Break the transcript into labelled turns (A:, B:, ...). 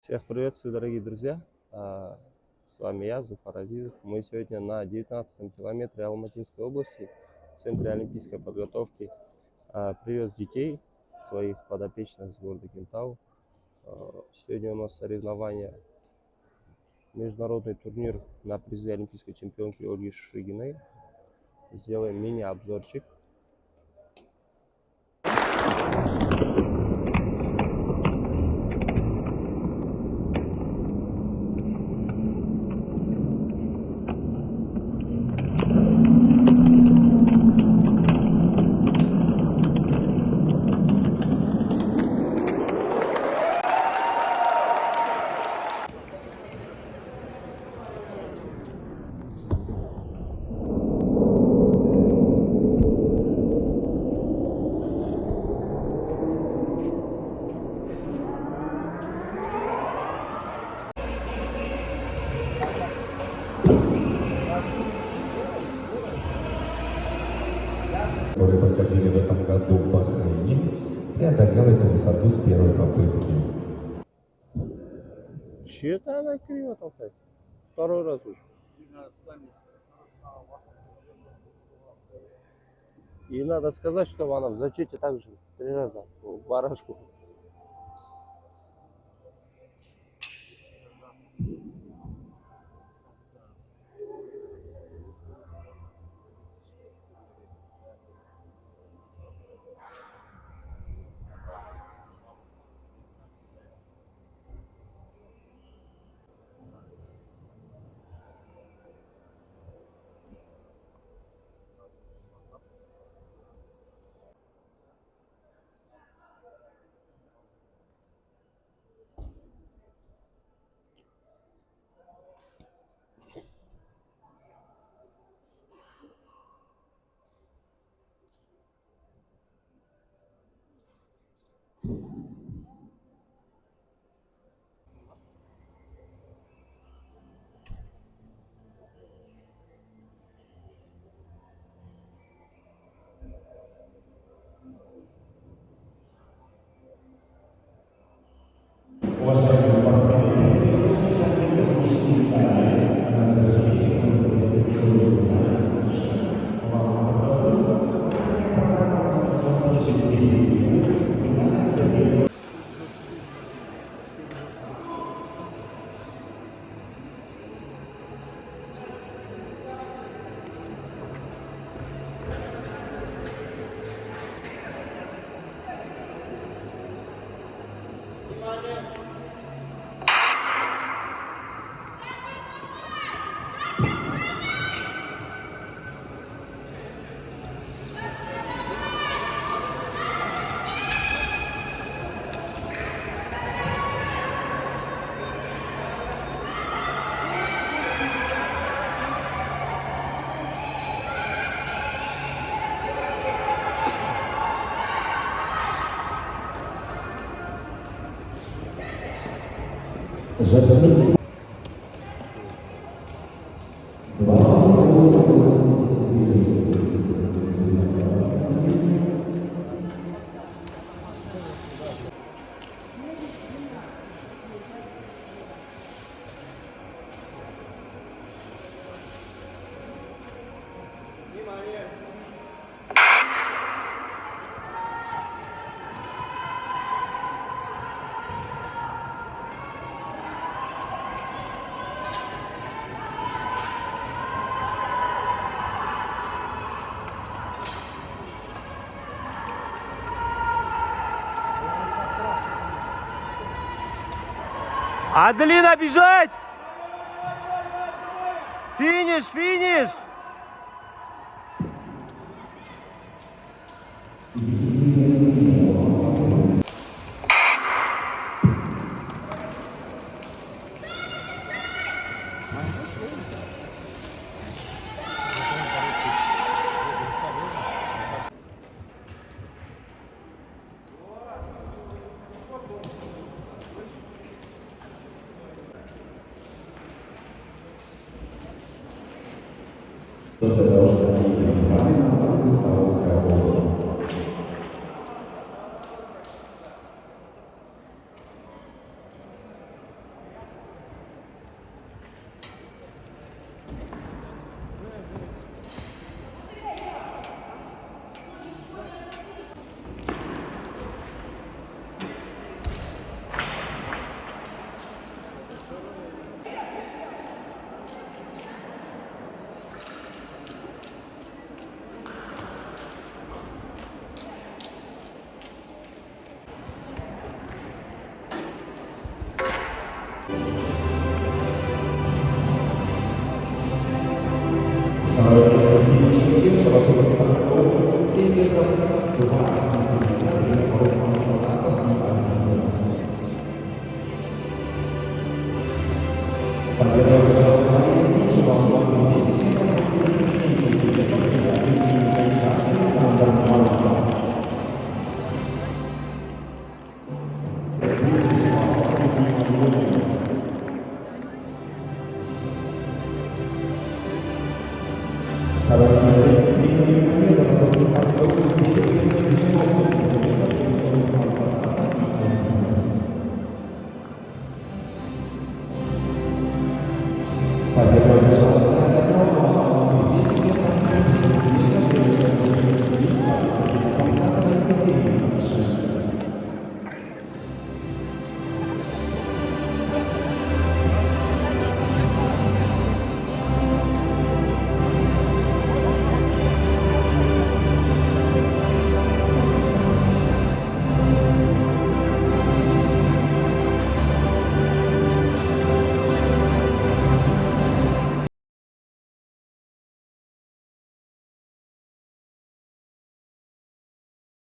A: Всех приветствую, дорогие друзья. С вами я, Зуфар Азизов. Мы сегодня на 19-м километре Алматинской области, в центре олимпийской подготовки. Привез детей, своих подопечных с города Кентау. Сегодня у нас соревнования, международный турнир на призы олимпийской чемпионки Ольги Шишигиной. Сделаем мини-обзорчик.
B: Которые проходили в этом году в Бахрейне, преодолел эту высоту с первой попытки.
A: Че-то она криво толкает. Второй раз уже. И надо сказать, что она в зачете также 3 раза в барашку.
B: Уважаемые спортсмены, Жасмин.
A: Аделина, бежать! Финиш, финиш!
B: Дорожка Мангистауская область. Победа одержала Мария Тишева, в 10 метров 87 сантиметров, и Александр Малков. Второе место Екатерина Юрьевна, потом дистанция 89 90 сантиметров, и Руслан Фатахов и Азизов. Победа одержала Наталья Тромова, в 10 метров 30 сантиметров, и Екатерина Юрьевна, Екатерина